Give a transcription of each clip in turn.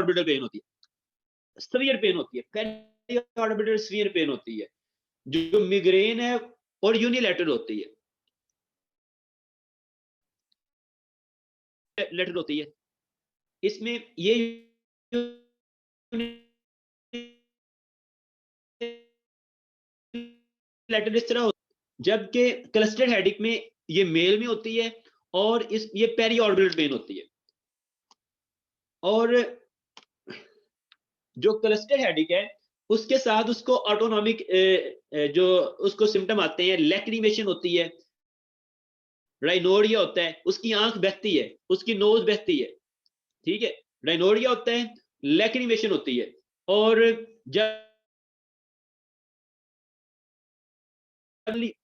Orbital pen होती है, severe pain होती है, पेरी ऑर्बिटल सीवियर पेन होती है, जो मिग्रेन है और यूनिलैटरल होती है, लेटर होती है। इसमें ये लेटर इस तरह जबकि क्लस्टर्ड हेडेक में ये मेल में होती है और ये पेरी ऑर्बिटल पेन होती है। और जो क्लस्टर्ड हेडेक है उसके साथ उसको ऑटोनॉमिक जो उसको सिम्टम आते हैं, लैक्रिमेशन होती है, राइनोरिया होता है, उसकी आंख बहती है, उसकी नोज बहती है, ठीक है, राइनोरिया होता है, लैक्रिमेशन होती है। और जब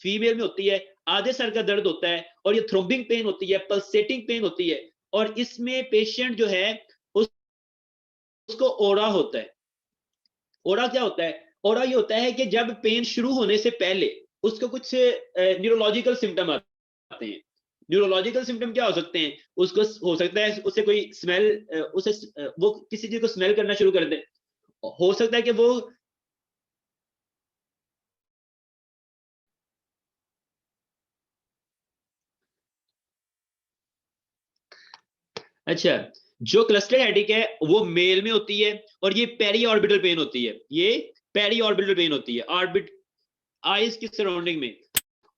फीमेल में होती है, आधे सर का दर्द होता है और ये थ्रोम्बिंग पेन होती है, पल्सेटिंग पेन होती है। और इसमें पेशेंट जो है उसको ओरा होता है। ओरा क्या होता है? ओरा ये होता है कि जब पेन शुरू होने से पहले उसको कुछ न्यूरोलॉजिकल सिम्टम आते हैं। न्यूरोलॉजिकल सिम्टम क्या हो सकते हैं? उसको हो सकता है उसे कोई स्मेल, उसे वो किसी चीज को स्मेल करना शुरू कर दे, हो सकता है कि वो अच्छा, जो क्लस्टर हेडेक है वो मेल में होती है और ये पेरी ऑर्बिटल पेन होती है, ये पेरी ऑर्बिटल पेन होती है ऑर्बिट आईज की सराउंडिंग में।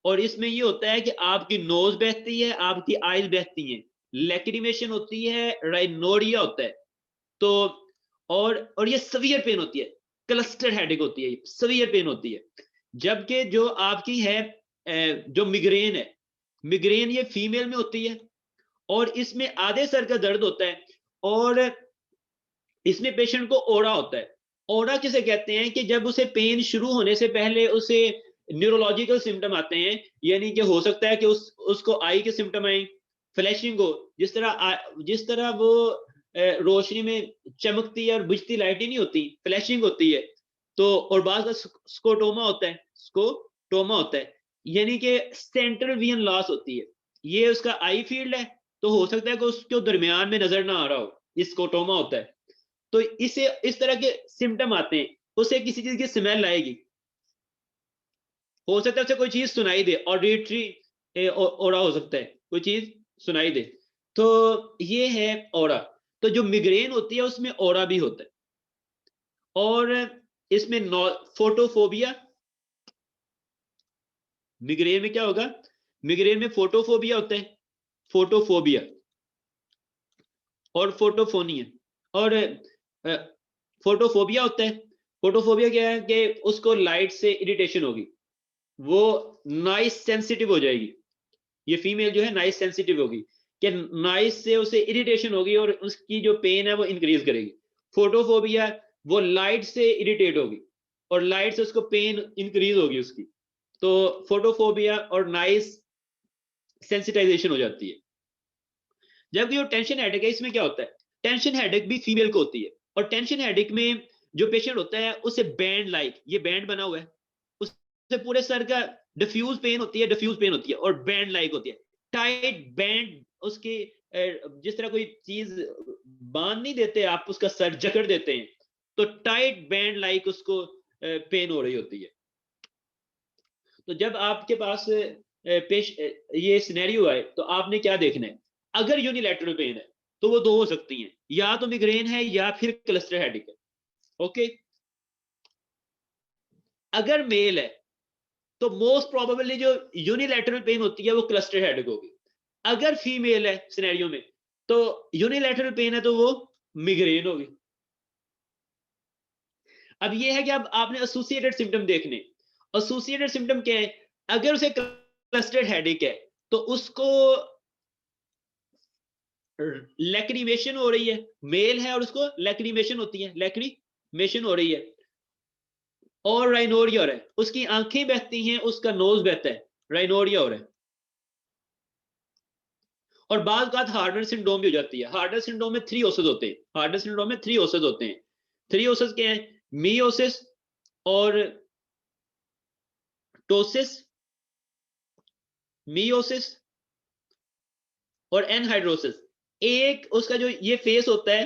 और इसमें ये होता है कि आपकी नोज बहती है, आपकी आईज बहती हैं, लैक्रिमेशन होती है, राइनोरिया होता है। तो और ये सवियर पेन होती है, क्लस्टर हेडेक होती है, सवियर पेन होती है। जबकि जो आपकी है जो मिग्रेन है, मिग्रेन ये फीमेल में होती है और इसमें आधे सर का दर्द होता है और इसमें पेशेंट को ओरा होता है। ओरा किसे कहते हैं? कि जब उसे पेन शुरू होने से पहले उसे न्यूरोलॉजिकल सिम्टम आते हैं, यानी कि हो सकता है कि उसको आई के सिम्टम आए, फ्लैशिंग हो, जिस तरह वो रोशनी में चमकती है और बुझती लाइट ही नहीं होती, फ्लैशिंग होती है। तो और बाद का स्कोटोमा होता है, स्कोटोमा होता है, यानी कि सेंट्रल विजन लॉस होती है। ये उसका आई फील्ड है, तो हो सकता है कि उसके दरमियान में नजर ना आ रहा हो, इस स्कोटोमा होता है। तो इसे इस तरह के सिम्टम आते हैं, उसे किसी चीज की स्मेल आएगी, हो सकता है उसे कोई चीज सुनाई दे, ऑडिटरी ओरा हो सकता है, कोई चीज सुनाई दे। तो ये है ओरा। तो जो मिग्रेन होती है उसमें ओरा भी होता है। और इसमें फोटोफोबिया, मिग्रेन में क्या होगा? मिग्रेन में फोटोफोबिया होता है, फोटोफोबिया और फोटोफोनिया। और फोटोफोबिया होता है। फोटोफोबिया क्या है? कि उसको लाइट से इरिटेशन होगी, वो नॉइस सेंसिटिव हो जाएगी। ये फीमेल जो है नॉइस सेंसिटिव होगी, कि नॉइस से उसे इरिटेशन होगी और उसकी जो पेन है वो इंक्रीज करेगी। फोटोफोबिया, वो लाइट से इरिटेट होगी और लाइट से उसको पेन इंक्रीज होगी उसकी। तो फोटोफोबिया और नॉइस सेंसिटाइजेशन हो जाती है। जबकि जो टेंशन हेडेक है इसमें क्या होता है? टेंशन हेडेक भी फीमेल को होती है और टेंशन हेडेक में जो पेशेंट होता है उसे बैंड लाइक, ये बैंड बना हुआ है, उससे पूरे सर का डिफ्यूज पेन होती है, डिफ्यूज पेन होती है और बैंड लाइक होती है, टाइट बैंड उसकी, जिस तरह कोई चीज बांध नहीं देते आप, उसका सर जकड़ देते हैं, तो टाइट बैंड लाइक उसको पेन हो रही होती है। तो जब आपके पास ये सिनेरियो आए तो आपने क्या देखना है? अगर यूनिलैटरल पेन है तो वो दो हो सकती हैं, या तो मिग्रेन है या फिर क्लस्टर हेडेक है। ओके, अगर मेल है तो मोस्ट प्रोबेबली जो यूनिलैटरल पेन होती है वो क्लस्टर हेडेक होगी। अगर फीमेल है सिनेरियो में तो यूनिलैटरल पेन है तो वो मिग्रेन होगी। अब ये है कि अब आपने एसोसिएटेड सिम्टम देखने। एसोसिएटेड सिम्टम क्या है? अगर उसे क्लस्टर हेडेक है तो उसको लैक्रिमेशन हो रही है, मेल है और उसको लैक्रिमेशन होती है, लैक्रिमेशन हो रही है और राइनोरिया हो रहा है, उसकी आंखें बहती हैं, उसका नोज बहता है, राइनोरिया हो रहा है। और बाद हार्डर सिंड्रोम भी हो जाती है। हार्डर सिंड्रोम में 3 ओसेस होते हैं, हार्डर सिंड्रोम में 3 ओसेस होते हैं। 3 ओसेस क्या है? मियोसिस और टोसिस, मियोसिस और एनहाइड्रोसिस। एक उसका जो ये फेस होता है